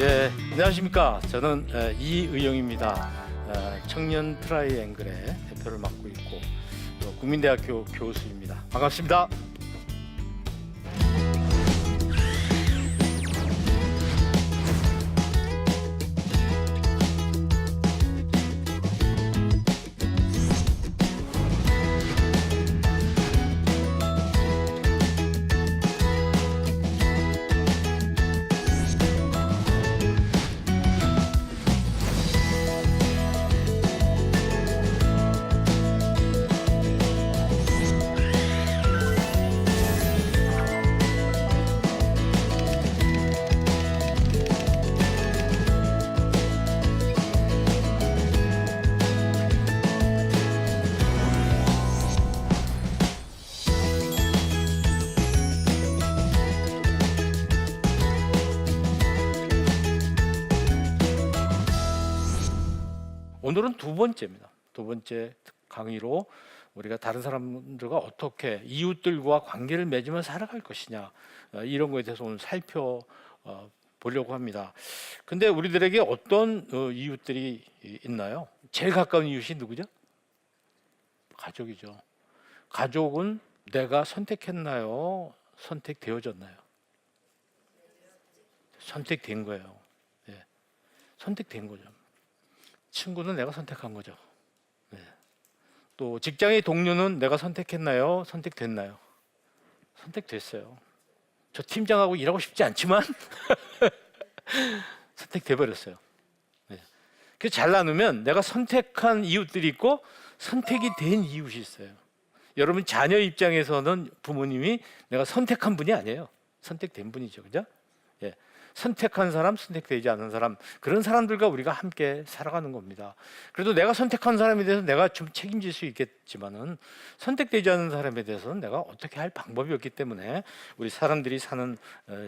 네, 안녕하십니까. 저는 이의영입니다. 청년 트라이앵글의 대표를 맡고 있고 또 국민대학교 교수입니다. 반갑습니다. 오늘은 두 번째입니다. 두 번째 강의로 우리가 다른 사람들과 어떻게 이웃들과 관계를 맺으며 살아갈 것이냐, 이런 거에 대해서 오늘 살펴보려고 합니다. 근데 우리들에게 어떤 이웃들이 있나요? 제일 가까운 이웃이 누구죠? 가족이죠. 가족은 내가 선택했나요? 선택되어졌나요? 선택된 거예요. 네. 선택된 거죠. 친구는 내가 선택한 거죠. 네. 또 직장의 동료는 내가 선택했나요? 선택됐나요? 선택됐어요. 저 팀장하고 일하고 싶지 않지만 선택돼 버렸어요. 네. 그래서 잘 나누면 내가 선택한 이웃들이 있고 선택이 된 이웃이 있어요. 여러분 자녀 입장에서는 부모님이 내가 선택한 분이 아니에요. 선택된 분이죠, 그죠? 예. 선택한 사람, 선택되지 않은 사람, 그런 사람들과 우리가 함께 살아가는 겁니다. 그래도 내가 선택한 사람에 대해서 내가 좀 책임질 수 있겠지만은 선택되지 않은 사람에 대해서는 내가 어떻게 할 방법이 없기 때문에 우리 사람들이 사는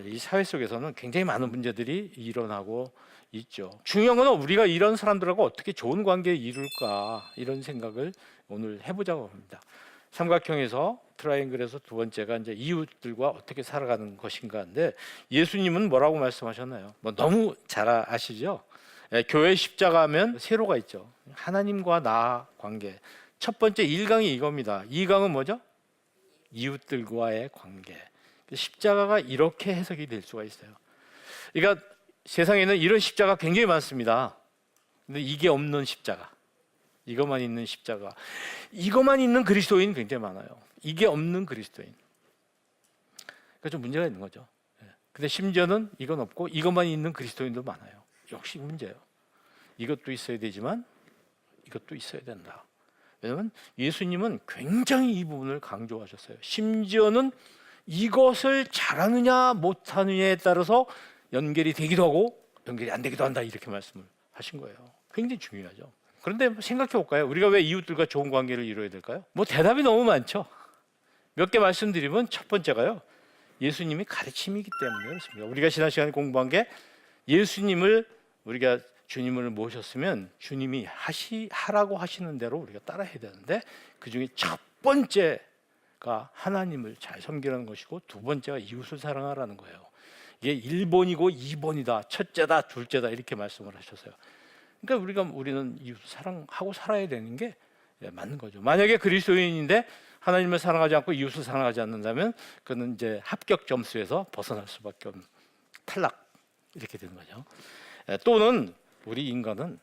이 사회 속에서는 굉장히 많은 문제들이 일어나고 있죠. 중요한 건 우리가 이런 사람들하고 어떻게 좋은 관계를 이룰까, 이런 생각을 오늘 해보자고 합니다. 삼각형에서 트라이앵글에서 두 번째가 이제 이웃들과 어떻게 살아가는 것인가인데, 예수님은 뭐라고 말씀하셨나요? 뭐 너무 잘 아시죠? 교회 십자가하면 세로가 있죠. 하나님과 나 관계. 첫 번째 1강이 이겁니다. 2강은 뭐죠? 이웃들과의 관계. 십자가가 이렇게 해석이 될 수가 있어요. 그러니까 세상에는 이런 십자가 굉장히 많습니다. 근데 이게 없는 십자가, 이것만 있는 십자가, 이것만 있는 그리스도인 굉장히 많아요. 이게 없는 그리스도인. 그러니까 좀 문제가 있는 거죠. 근데 심지어는 이건 없고 이것만 있는 그리스도인도 많아요. 역시 문제예요. 이것도 있어야 되지만 이것도 있어야 된다. 왜냐하면 예수님은 굉장히 이 부분을 강조하셨어요. 심지어는 이것을 잘하느냐 못하느냐에 따라서 연결이 되기도 하고 연결이 안 되기도 한다, 이렇게 말씀을 하신 거예요. 굉장히 중요하죠. 그런데 생각해 볼까요? 우리가 왜 이웃들과 좋은 관계를 이루어야 될까요? 뭐 대답이 너무 많죠. 몇 개 말씀드리면 첫 번째가요, 예수님이 가르침이기 때문에 그렇습니다. 우리가 지난 시간에 공부한 게, 예수님을, 우리가 주님을 모셨으면 주님이 하라고 하시는 대로 우리가 따라해야 되는데, 그 중에 첫 번째가 하나님을 잘 섬기라는 것이고, 두 번째가 이웃을 사랑하라는 거예요. 이게 1번이고 2번이다, 첫째다, 둘째다, 이렇게 말씀을 하셨어요. 그러니까 우리는 이웃을 사랑하고 살아야 되는 게 맞는 거죠. 만약에 그리스도인인데 하나님을 사랑하지 않고 이웃을 사랑하지 않는다면 그는 이제 합격 점수에서 벗어날 수밖에 없는, 탈락, 이렇게 되는 거죠. 또는 우리 인간은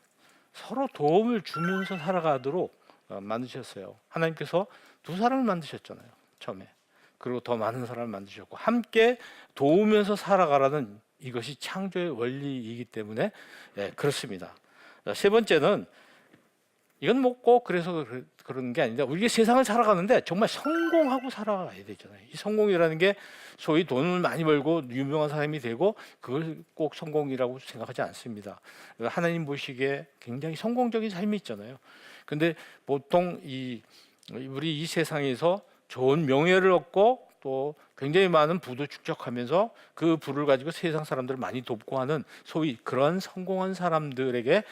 서로 도움을 주면서 살아가도록 만드셨어요. 하나님께서 두 사람을 만드셨잖아요, 처음에. 그리고 더 많은 사람을 만드셨고 함께 도우면서 살아가라는, 이것이 창조의 원리이기 때문에 그렇습니다. 세 번째는, 이건 뭐 꼭 그래서 그런 게 아닌데, 우리가 세상을 살아가는데 정말 성공하고 살아가야 되잖아요. 이 성공이라는 게 소위 돈을 많이 벌고 유명한 사람이 되고 그걸 꼭 성공이라고 생각하지 않습니다. 하나님 보시기에 굉장히 성공적인 삶이 있잖아요. 근데 보통 우리 이 세상에서 좋은 명예를 얻고 또 굉장히 많은 부도 축적하면서 그 부를 가지고 세상 사람들을 많이 돕고 하는 소위 그런 성공한 사람들에게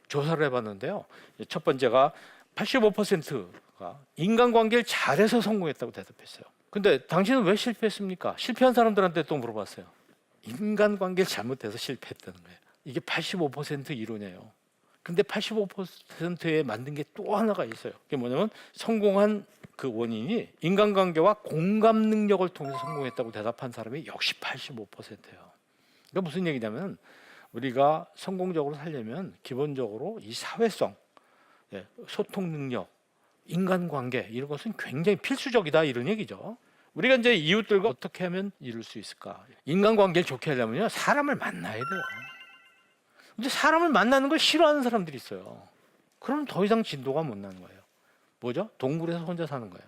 조사를 해봤는데요. 첫 번째가 85%가 인간관계를 잘해서 성공했다고 대답했어요. 근데 당신은 왜 실패했습니까? 실패한 사람들한테 또 물어봤어요. 인간관계를 잘못해서 실패했다는 거예요. 이게 85% 이론이에요. 근데 85%에 만든 게 또 하나가 있어요. 그게 뭐냐면 성공한 그 원인이 인간관계와 공감 능력을 통해서 성공했다고 대답한 사람이 역시 85%예요. 그러니까 무슨 얘기냐면 우리가 성공적으로 살려면 기본적으로 이 사회성, 소통 능력, 인간관계 이런 것은 굉장히 필수적이다 이런 얘기죠. 우리가 이제 이웃들과 어떻게 하면 이룰 수 있을까? 인간관계를 좋게 하려면요 사람을 만나야 돼요. 근데 사람을 만나는 걸 싫어하는 사람들이 있어요. 그럼 더 이상 진도가 못 나는 거예요. 뭐죠? 동굴에서 혼자 사는 거예요.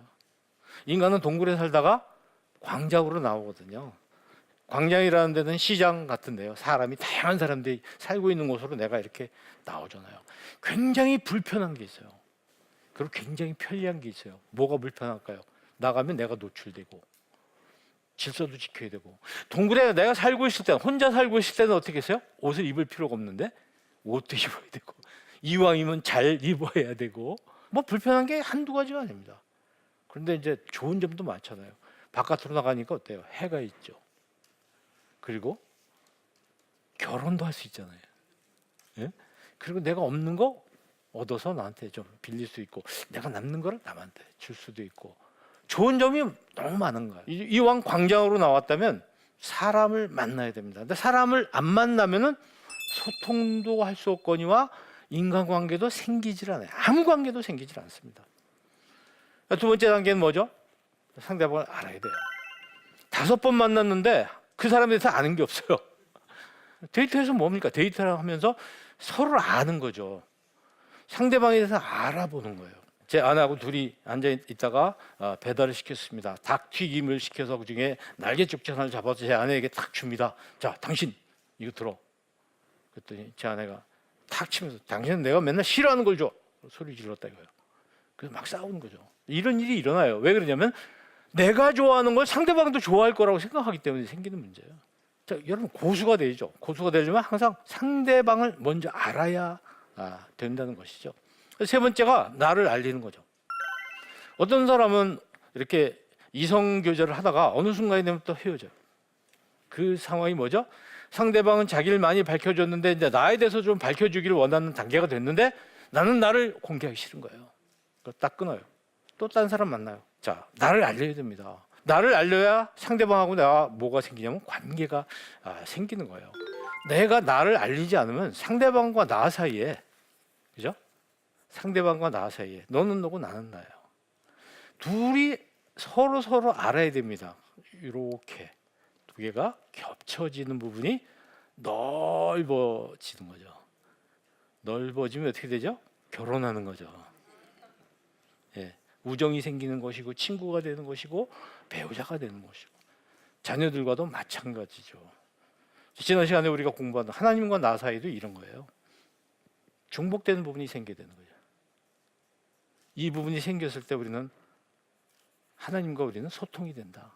인간은 동굴에 살다가 광장으로 나오거든요. 광장이라는 데는 시장 같은데요. 사람이 다양한 사람들이 살고 있는 곳으로 내가 이렇게 나오잖아요. 굉장히 불편한 게 있어요. 그리고 굉장히 편리한 게 있어요. 뭐가 불편할까요? 나가면 내가 노출되고 질서도 지켜야 되고. 동굴에 내가 살고 있을 때는 혼자 살고 있을 때는 어떻게 했어요? 옷을 입을 필요가 없는데 옷도 입어야 되고 이왕이면 잘 입어야 되고 뭐 불편한 게 한두 가지가 아닙니다. 그런데 이제 좋은 점도 많잖아요. 바깥으로 나가니까 어때요? 해가 있죠. 그리고 결혼도 할 수 있잖아요. 예? 그리고 내가 없는 거 얻어서 나한테 좀 빌릴 수 있고 내가 남는 거를 남한테 줄 수도 있고 좋은 점이 너무 많은 거예요. 이왕 광장으로 나왔다면 사람을 만나야 됩니다. 근데 사람을 안 만나면은 소통도 할 수 없거니와 인간관계도 생기질 않아요. 아무 관계도 생기질 않습니다. 두 번째 단계는 뭐죠? 상대방을 알아야 돼요. 5번 만났는데 그 사람에 대해서 아는 게 없어요. 데이트에서 뭡니까? 데이트를 하면서 서로를 아는 거죠. 상대방에 대해서 알아보는 거예요. 제 아내하고 둘이 앉아 있다가 배달을 시켰습니다. 닭 튀김을 시켜서 그중에 날개 쪽지 하나를 잡아서 제 아내에게 탁 줍니다. 자, 당신 이거 들어. 그랬더니 제 아내가 탁 치면서 당신은 내가 맨날 싫어하는 걸 줘. 소리 질렀다 이거예요. 그래서 막 싸우는 거죠. 이런 일이 일어나요. 왜 그러냐면 내가 좋아하는 걸 상대방도 좋아할 거라고 생각하기 때문에 생기는 문제예요. 자, 여러분 고수가 되죠. 고수가 되려면 항상 상대방을 먼저 알아야 된다는 것이죠. 세 번째가 나를 알리는 거죠. 어떤 사람은 이렇게 이성 교제를 하다가 어느 순간이 되면 또 헤어져요. 그 상황이 뭐죠? 상대방은 자기를 많이 밝혀줬는데 이제 나에 대해서 좀 밝혀주기를 원하는 단계가 됐는데 나는 나를 공개하기 싫은 거예요. 딱 끊어요. 또 다른 사람 만나요. 자, 나를 알려야 됩니다. 나를 알려야 상대방하고 내가 뭐가 생기냐면 관계가 생기는 거예요. 내가 나를 알리지 않으면 상대방과 나 사이에, 그죠? 상대방과 나 사이에 너는 너고 나는 나예요. 둘이 서로 알아야 됩니다. 이렇게 두 개가 겹쳐지는 부분이 넓어지는 거죠. 넓어지면 어떻게 되죠? 결혼하는 거죠. 예, 우정이 생기는 것이고 친구가 되는 것이고 배우자가 되는 것이고 자녀들과도 마찬가지죠. 지난 시간에 우리가 공부한 하나님과 나 사이도 이런 거예요. 중복되는 부분이 생기게 되는 거죠. 이 부분이 생겼을 때 우리는 하나님과 우리는 소통이 된다.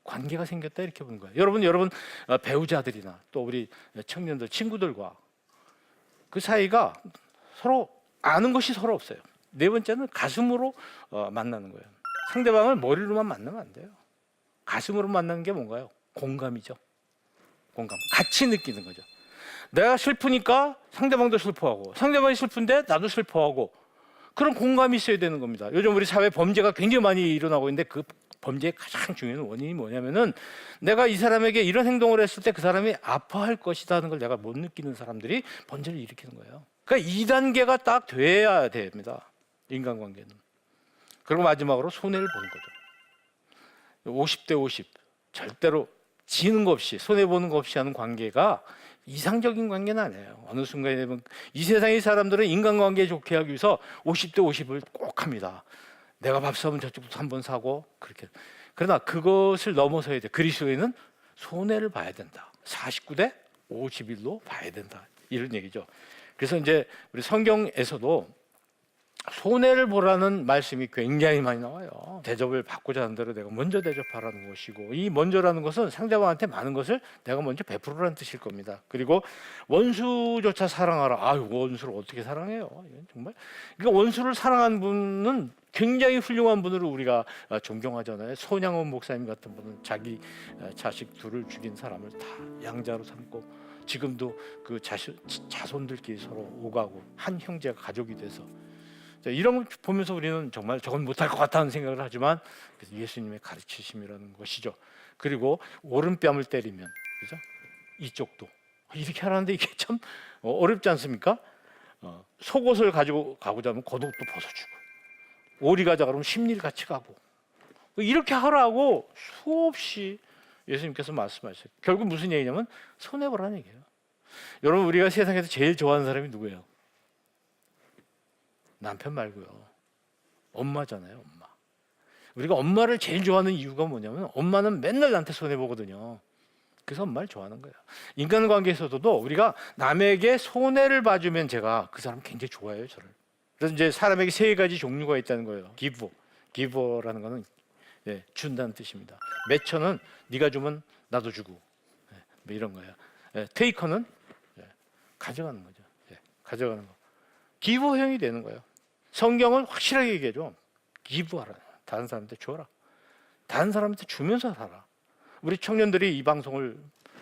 관계가 생겼다 이렇게 보는 거예요. 여러분 배우자들이나 또 우리 청년들 친구들과 그 사이가 서로 아는 것이 서로 없어요. 네 번째는 가슴으로 만나는 거예요. 상대방을 머리로만 만나면 안 돼요. 가슴으로 만나는 게 뭔가요? 공감이죠. 공감. 같이 느끼는 거죠. 내가 슬프니까 상대방도 슬퍼하고 상대방이 슬픈데 나도 슬퍼하고 그런 공감이 있어야 되는 겁니다. 요즘 우리 사회 범죄가 굉장히 많이 일어나고 있는데 그 범죄의 가장 중요한 원인이 뭐냐면은 내가 이 사람에게 이런 행동을 했을 때 그 사람이 아파할 것이다 하는 걸 내가 못 느끼는 사람들이 범죄를 일으키는 거예요. 그러니까 2단계가 딱 돼야 됩니다. 인간관계는. 그리고 마지막으로 손해를 보는 거죠. 50대 50 절대로 지는 거 없이 손해보는 거 없이 하는 관계가 이상적인 관계는 아니에요. 어느 순간에 되면 이 세상의 사람들은 인간관계 좋게 하기 위해서 50대 50을 꼭 합니다. 내가 밥 사면 저쪽부터 한번 사고 그렇게. 그러나 그것을 넘어서야 돼. 그리스도인은 손해를 봐야 된다. 49대 51로 봐야 된다. 이런 얘기죠. 그래서 이제 우리 성경에서도 손해를 보라는 말씀이 굉장히 많이 나와요. 대접을 받고자 하는 대로 내가 먼저 대접하라는 것이고, 이 먼저라는 것은 상대방한테 많은 것을 내가 먼저 베풀으라는 뜻일 겁니다. 그리고 원수조차 사랑하라. 원수를 어떻게 사랑해요? 이건 정말. 그러니까 원수를 사랑하는 분은 굉장히 훌륭한 분으로 우리가 존경하잖아요. 손양원 목사님 같은 분은 자기 자식 둘을 죽인 사람을 다 양자로 삼고 지금도 그 자손들끼리 서로 오가고 한 형제가 가족이 돼서, 이런 걸 보면서 우리는 정말 저건 못할 것 같다는 생각을 하지만 예수님의 가르치심이라는 것이죠. 그리고 오른뺨을 때리면, 그죠? 이쪽도 이렇게 하라는데 이게 참 어렵지 않습니까? 속옷을 가지고 가고자 하면 겉옷도 벗어주고, 오리 가자 그러면 심리를 같이 가고, 이렇게 하라고 수없이 예수님께서 말씀하셨어요. 결국 무슨 얘기냐면 손해보라는 얘기예요. 여러분, 우리가 세상에서 제일 좋아하는 사람이 누구예요? 남편 말고요. 엄마잖아요, 엄마. 우리가 엄마를 제일 좋아하는 이유가 뭐냐면 엄마는 맨날 나한테 손해보거든요. 그래서 엄마를 좋아하는 거예요. 인간관계에서도 우리가 남에게 손해를 봐주면 제가 그 사람 굉장히 좋아해요, 저를. 그래서 이제 사람에게 세 가지 종류가 있다는 거예요. 기버라는 거는 준다는 뜻입니다. 매처는 네가 주면 나도 주고, 뭐 이런 거예요. 테이커는 가져가는 거죠. 가져가는 거. 기부형이 되는 거예요. 성경은 확실하게 얘기해줘. 기부하라. 다른 사람한테 줘라. 다른 사람한테 주면서 살아. 우리 청년들이 이 방송을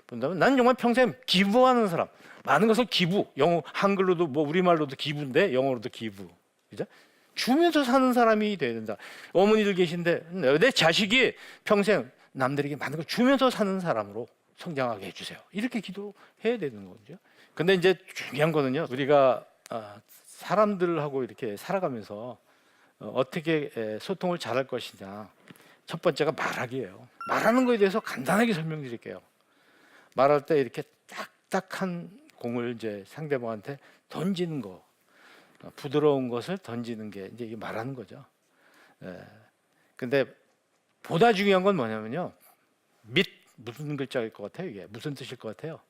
본다면 난 정말 평생 기부하는 사람, 많은 것을 기부, 영어 한글로도 뭐 우리말로도 기부인데 영어로도 기부, 그죠? 주면서 사는 사람이 돼야 된다. 어머니들 계신데 내 자식이 평생 남들에게 많은 걸 주면서 사는 사람으로 성장하게 해주세요. 이렇게 기도해야 되는 거죠. 근데 이제 중요한 거는요, 우리가 사람들하고 이렇게 살아가면서 어떻게 소통을 잘할 것이냐. 첫 번째가 말하기예요. 말하는 거에 대해서 간단하게 설명드릴게요. 말할 때 이렇게 딱딱한 공을 이제 상대방한테 던지는 거, 부드러운 것을 던지는 게 이제 이게 말하는 거죠. 근데 보다 중요한 건 뭐냐면요, 무슨 글자일 것 같아요? 이게 무슨 뜻일 것 같아요?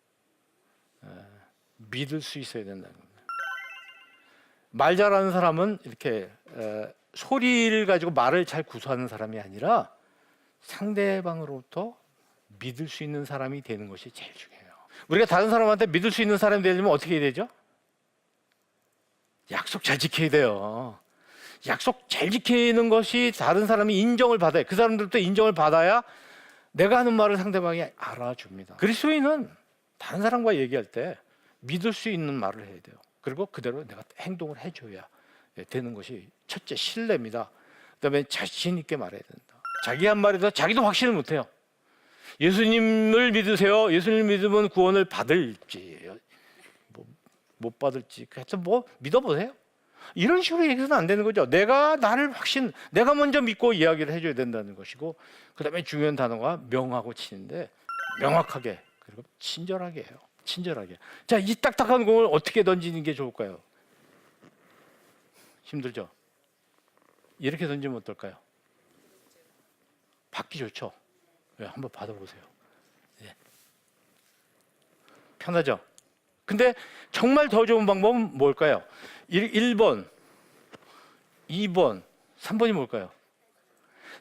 믿을 수 있어야 된다는 겁니다. 말 잘하는 사람은 이렇게 소리를 가지고 말을 잘 구사하는 사람이 아니라 상대방으로부터 믿을 수 있는 사람이 되는 것이 제일 중요해요. 우리가 다른 사람한테 믿을 수 있는 사람이 되려면 어떻게 해야 되죠? 약속 잘 지켜야 돼요. 약속 잘 지키는 것이 다른 사람이 인정을 받아야, 그 사람들부터 인정을 받아야 내가 하는 말을 상대방이 알아줍니다. 그리스도인은 다른 사람과 얘기할 때 믿을 수 있는 말을 해야 돼요. 그리고 그대로 내가 행동을 해줘야 되는 것이 첫째 신뢰입니다. 그다음에 자신 있게 말해야 된다. 자기 한 말에도 자기도 확신을 못해요. 예수님을 믿으세요. 예수님 믿으면 구원을 받을지 못 받을지, 하여튼 뭐 믿어보세요. 이런 식으로 얘기해서는 안 되는 거죠. 내가 먼저 믿고 이야기를 해줘야 된다는 것이고, 그다음에 중요한 단어가 명하고 친인데, 명확하게 그리고 친절하게 해요. 친절하게. 자, 이 딱딱한 공을 어떻게 던지는 게 좋을까요? 힘들죠? 이렇게 던지면 어떨까요? 받기 좋죠? 한번 받아보세요. 편하죠? 근데 정말 더 좋은 방법은 뭘까요? 1번, 2번, 3번이 뭘까요?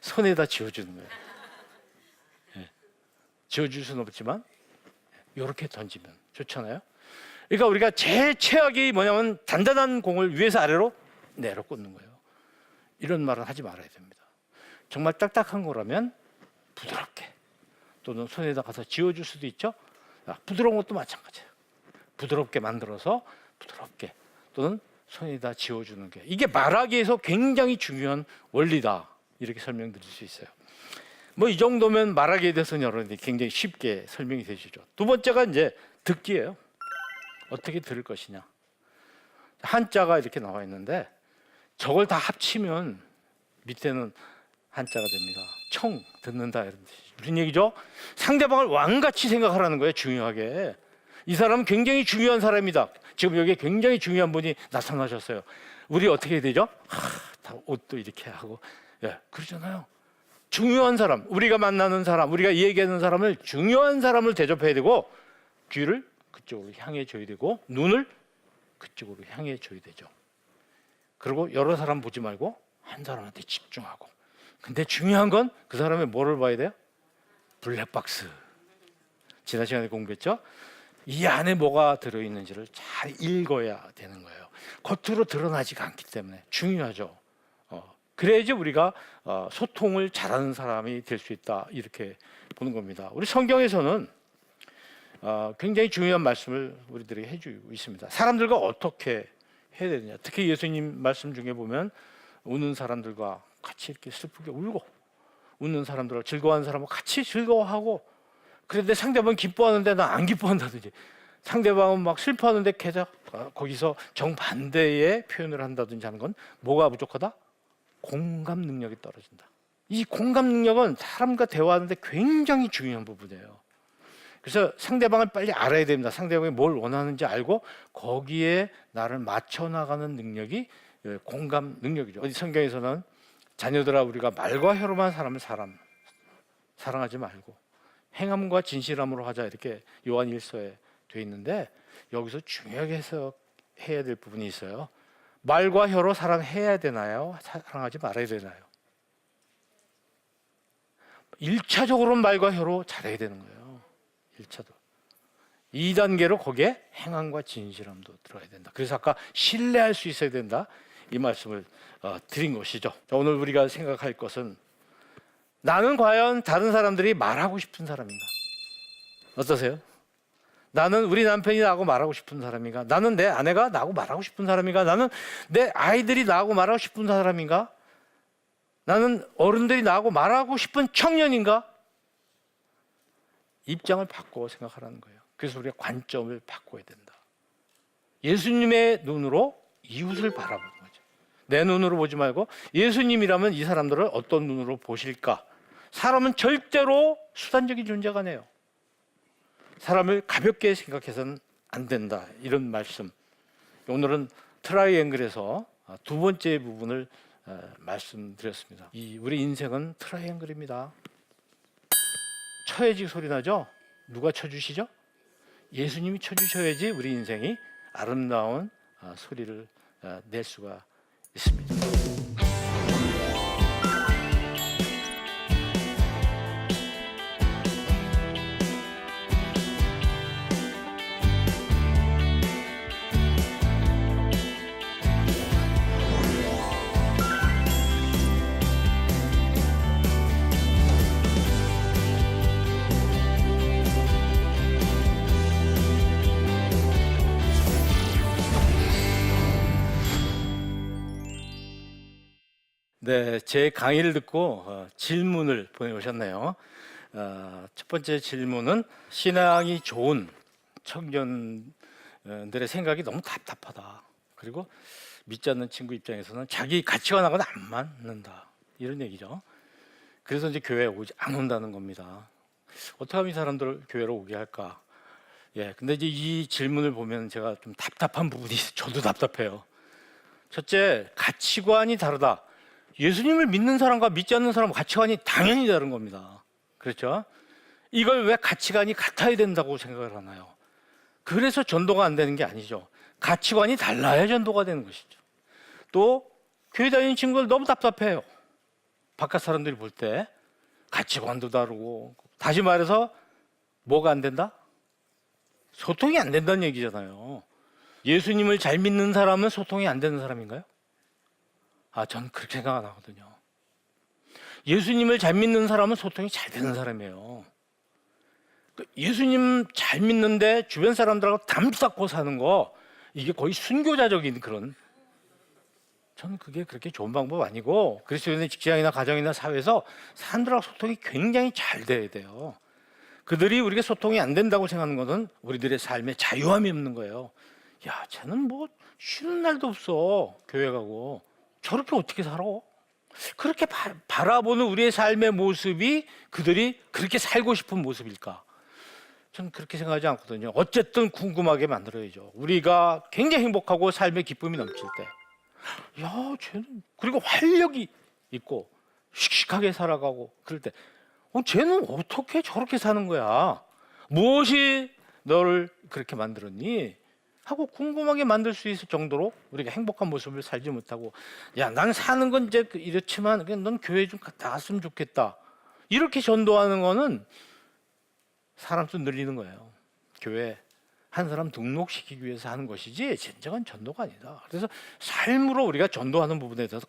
손에다 쥐어주는 거예요. 쥐어줄 수는 없지만 이렇게 던지면 좋잖아요. 그러니까 우리가 제일 최악이 뭐냐면 단단한 공을 위에서 아래로 내려 꽂는 거예요. 이런 말은 하지 말아야 됩니다. 정말 딱딱한 거라면 부드럽게, 또는 손에다 가서 쥐어줄 수도 있죠. 부드러운 것도 마찬가지예요. 부드럽게 만들어서 부드럽게, 또는 손에다 쥐어주는 게, 이게 말하기에서 굉장히 중요한 원리다, 이렇게 설명드릴 수 있어요. 뭐 이 정도면 말하기에 대해서는 여러분들이 굉장히 쉽게 설명이 되시죠. 두 번째가 이제 듣기예요. 어떻게 들을 것이냐. 한자가 이렇게 나와 있는데 저걸 다 합치면 밑에는 한자가 됩니다. 청, 듣는다, 이런 뜻이죠. 무슨 얘기죠? 상대방을 왕같이 생각하라는 거예요. 중요하게. 이 사람은 굉장히 중요한 사람이다. 지금 여기에 굉장히 중요한 분이 나타나셨어요. 우리 어떻게 해야 되죠? 다 옷도 이렇게 하고, 그러잖아요. 중요한 사람, 우리가 만나는 사람, 우리가 얘기하는 사람을, 중요한 사람을 대접해야 되고, 귀를 그쪽으로 향해 줘야 되고, 눈을 그쪽으로 향해 줘야 되죠. 그리고 여러 사람 보지 말고 한 사람한테 집중하고. 근데 중요한 건 그 사람의 뭐를 봐야 돼요? 블랙박스. 지난 시간에 공부했죠? 이 안에 뭐가 들어있는지를 잘 읽어야 되는 거예요. 겉으로 드러나지가 않기 때문에 중요하죠. 그래야지 우리가 소통을 잘하는 사람이 될 수 있다, 이렇게 보는 겁니다. 우리 성경에서는 굉장히 중요한 말씀을 우리들에게 해주고 있습니다. 사람들과 어떻게 해야 되느냐. 특히 예수님 말씀 중에 보면 우는 사람들과 같이 이렇게 슬프게 울고, 웃는 사람들과 즐거워하는 사람과 같이 즐거워하고, 그런데 상대방은 기뻐하는데 나 안 기뻐한다든지, 상대방은 막 슬퍼하는데 게다가 거기서 정반대의 표현을 한다든지 하는 건 뭐가 부족하다? 공감 능력이 떨어진다. 이 공감 능력은 사람과 대화하는데 굉장히 중요한 부분이에요. 그래서 상대방을 빨리 알아야 됩니다. 상대방이 뭘 원하는지 알고 거기에 나를 맞춰 나가는 능력이 공감 능력이죠. 어디 성경에서는 자녀들아 우리가 말과 혀로만 사람을 사랑하지 말고 행함과 진실함으로 하자, 이렇게 요한 1서에 돼 있는데, 여기서 중요하게 해석해야 될 부분이 있어요. 말과 혀로 사랑해야 되나요? 사랑하지 말아야 되나요? 1차적으로는 말과 혀로 잘해야 되는 거예요. 1차도. 2단계로 거기에 행함과 진실함도 들어가야 된다. 그래서 아까 신뢰할 수 있어야 된다, 이 말씀을 드린 것이죠. 자, 오늘 우리가 생각할 것은, 나는 과연 다른 사람들이 말하고 싶은 사람인가? 어떠세요? 나는 우리 남편이 나하고 말하고 싶은 사람인가? 나는 내 아내가 나하고 말하고 싶은 사람인가? 나는 내 아이들이 나하고 말하고 싶은 사람인가? 나는 어른들이 나하고 말하고 싶은 청년인가? 입장을 바꿔 생각하라는 거예요. 그래서 우리가 관점을 바꿔야 된다. 예수님의 눈으로 이웃을 바라보는 거죠. 내 눈으로 보지 말고 예수님이라면 이 사람들을 어떤 눈으로 보실까? 사람은 절대로 수단적인 존재가 아니에요. 사람을 가볍게 생각해서는 안 된다, 이런 말씀. 오늘은 트라이앵글에서 두 번째 부분을 말씀드렸습니다. 우리 인생은 트라이앵글입니다. 쳐야지 소리 나죠? 누가 쳐주시죠? 예수님이 쳐주셔야지 우리 인생이 아름다운 소리를 낼 수가 있습니다. 네, 제 강의를 듣고 질문을 보내오셨네요. 첫 번째 질문은, 신앙이 좋은 청년들의 생각이 너무 답답하다. 그리고 믿지 않는 친구 입장에서는 자기 가치관하고는 안 맞는다, 이런 얘기죠. 그래서 이제 교회에 안 온다는 겁니다. 어떻게 하면 이 사람들을 교회로 오게 할까? 근데 이제 이 질문을 보면 제가 좀 답답한 부분이 있어요. 저도 답답해요. 첫째, 가치관이 다르다. 예수님을 믿는 사람과 믿지 않는 사람은 가치관이 당연히 다른 겁니다. 그렇죠? 이걸 왜 가치관이 같아야 된다고 생각을 하나요? 그래서 전도가 안 되는 게 아니죠. 가치관이 달라야 전도가 되는 것이죠. 또 교회 다니는 친구들 너무 답답해요. 바깥 사람들이 볼 때 가치관도 다르고, 다시 말해서 뭐가 안 된다? 소통이 안 된다는 얘기잖아요. 예수님을 잘 믿는 사람은 소통이 안 되는 사람인가요? 저는 그렇게 생각 안 하거든요. 예수님을 잘 믿는 사람은 소통이 잘 되는 사람이에요. 예수님 잘 믿는데 주변 사람들하고 담 쌓고 사는 거, 이게 거의 순교자적인 그런, 저는 그게 그렇게 좋은 방법 아니고, 그리스도인의 직장이나 가정이나 사회에서 사람들하고 소통이 굉장히 잘 돼야 돼요. 그들이 우리가 소통이 안 된다고 생각하는 것은 우리들의 삶에 자유함이 없는 거예요. 야, 쟤는 뭐 쉬는 날도 없어, 교회 가고. 저렇게 어떻게 살아? 그렇게 바라보는 우리의 삶의 모습이 그들이 그렇게 살고 싶은 모습일까? 저는 그렇게 생각하지 않거든요. 어쨌든 궁금하게 만들어야죠. 우리가 굉장히 행복하고 삶의 기쁨이 넘칠 때, 야, 쟤는, 그리고 활력이 있고 씩씩하게 살아가고 그럴 때, 쟤는 어떻게 저렇게 사는 거야? 무엇이 너를 그렇게 만들었니? 하고 궁금하게 만들 수 있을 정도로 우리가 행복한 모습을 살지 못하고, 야, 난 사는 건 이제 이렇지만 그냥 넌 교회 좀 갔다 왔으면 좋겠다, 이렇게 전도하는 거는 사람 수 늘리는 거예요. 교회 한 사람 등록시키기 위해서 하는 것이지 진정한 전도가 아니다. 그래서 삶으로 우리가 전도하는 부분에 대해서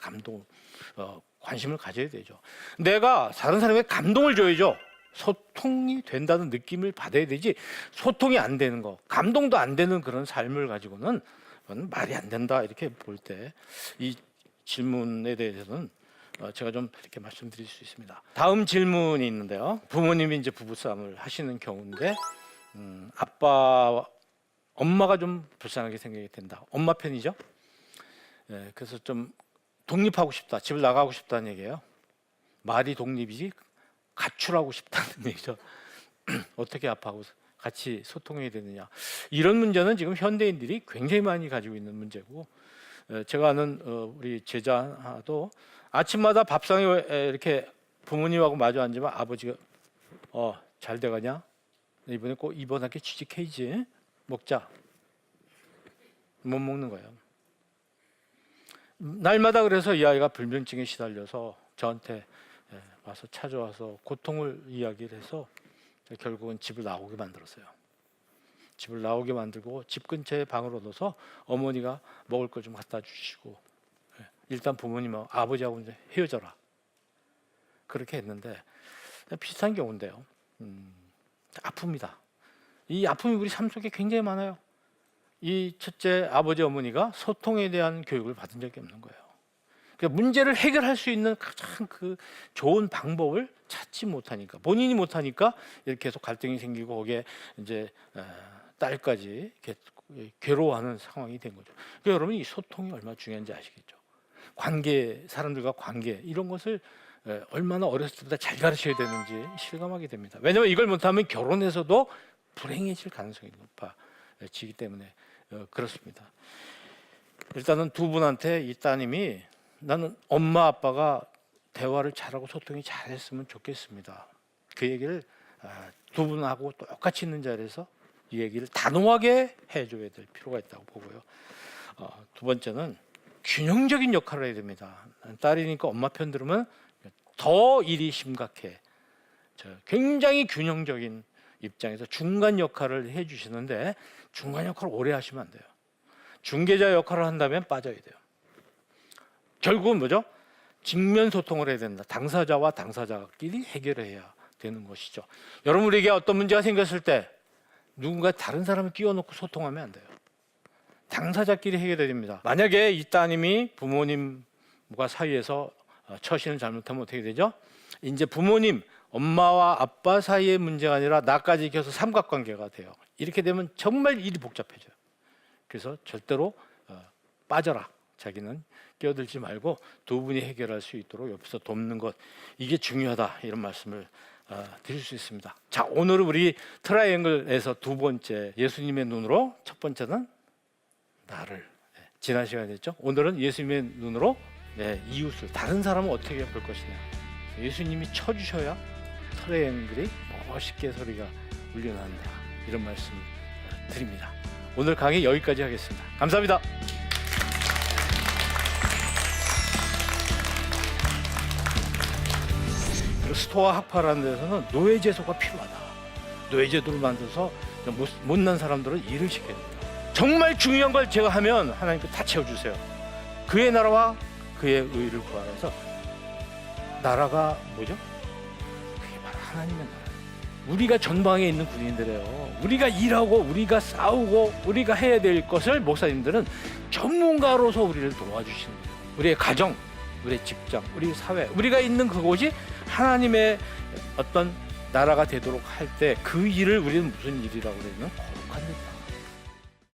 관심을 가져야 되죠. 내가 다른 사람에게 감동을 줘야죠. 소통이 된다는 느낌을 받아야 되지, 소통이 안 되는 거, 감동도 안 되는 그런 삶을 가지고는 그건 말이 안 된다, 이렇게 볼 때 이 질문에 대해서는 제가 좀 이렇게 말씀드릴 수 있습니다. 다음 질문이 있는데요. 부모님이 이제 부부싸움을 하시는 경우인데 엄마가 좀 불쌍하게 생각이 된다. 엄마 편이죠. 그래서 좀 독립하고 싶다, 집을 나가고 싶다는 얘기예요. 말이 독립이지 가출하고 싶다는 얘기죠. 어떻게 아빠하고 같이 소통해야 되느냐, 이런 문제는 지금 현대인들이 굉장히 많이 가지고 있는 문제고, 제가 아는 우리 제자도 아침마다 밥상에 이렇게 부모님하고 마주 앉으면 아버지가 잘 돼가냐, 이번에 꼭 이번 학기 취직해야지, 먹자. 못 먹는 거예요. 날마다 그래서 이 아이가 불면증에 시달려서 저한테 와서 찾아와서 고통을 이야기를 해서 결국은 집을 나오게 만들었어요. 집을 나오게 만들고 집 근처에 방을 얻어서 어머니가 먹을 걸 좀 갖다 주시고, 일단 부모님하고 아버지하고 이제 헤어져라, 그렇게 했는데 비슷한 경우인데요. 아픕니다. 이 아픔이 우리 삶 속에 굉장히 많아요. 이 첫째, 아버지 어머니가 소통에 대한 교육을 받은 적이 없는 거예요. 그러니까 문제를 해결할 수 있는 가장 그 좋은 방법을 찾지 못하니까, 본인이 못하니까 이렇게 계속 갈등이 생기고 거기에 이제 딸까지 괴로워하는 상황이 된 거죠. 그러니까 여러분, 이 소통이 얼마나 중요한지 아시겠죠? 관계, 사람들과 관계, 이런 것을 얼마나 어렸을 때보다 잘 가르쳐야 되는지 실감하게 됩니다. 왜냐하면 이걸 못하면 결혼해서도 불행해질 가능성이 높아지기 때문에 그렇습니다. 일단은 두 분한테 이 따님이, 나는 엄마 아빠가 대화를 잘하고 소통이 잘했으면 좋겠습니다, 그 얘기를 두 분하고 똑같이 있는 자리에서 이 얘기를 단호하게 해줘야 될 필요가 있다고 보고요. 두 번째는 균형적인 역할을 해야 됩니다. 딸이니까 엄마 편 들으면 더 일이 심각해. 굉장히 균형적인 입장에서 중간 역할을 해주시는데, 중간 역할을 오래 하시면 안 돼요. 중개자 역할을 한다면 빠져야 돼요. 결국은 뭐죠? 직면 소통을 해야 된다. 당사자와 당사자끼리 해결해야 되는 것이죠. 여러분에게 어떤 문제가 생겼을 때 누군가 다른 사람을 끼워놓고 소통하면 안 돼요. 당사자끼리 해결해야 됩니다. 만약에 이 따님이 부모님과 사이에서 처신을 잘못하면 어떻게 되죠? 이제 부모님, 엄마와 아빠 사이의 문제가 아니라 나까지 껴서 삼각관계가 돼요. 이렇게 되면 정말 일이 복잡해져요. 그래서 절대로 빠져라, 자기는 끼어들지 말고 두 분이 해결할 수 있도록 옆에서 돕는 것, 이게 중요하다, 이런 말씀을 드릴 수 있습니다. 자, 오늘은 우리 트라이앵글에서 두 번째, 예수님의 눈으로, 첫 번째는 나를, 지난 시간에 했죠. 오늘은 예수님의 눈으로 이웃을, 다른 사람은 어떻게 볼 것이냐, 예수님이 쳐주셔야 트라이앵글이 멋있게 소리가 울려난다, 이런 말씀 드립니다. 오늘 강의 여기까지 하겠습니다. 감사합니다. 스토아 학파라는 데서는 노예제도가 필요하다. 노예제도를 만들어서 못난 사람들은 일을 시켜야 된다. 정말 중요한 걸 제가 하면 하나님께 다 채워주세요. 그의 나라와 그의 의를 구하라 해서, 나라가 뭐죠? 그게 바로 하나님의 나라. 우리가 전방에 있는 군인들이에요. 우리가 일하고 우리가 싸우고 우리가 해야 될 것을 목사님들은 전문가로서 우리를 도와주시는 거예요. 우리의 가정, 우리의 직장, 우리 사회, 우리가 있는 그곳이 하나님의 어떤 나라가 되도록 할 때 그 일을 우리는 무슨 일이라고 그러냐면 거룩한 일이다.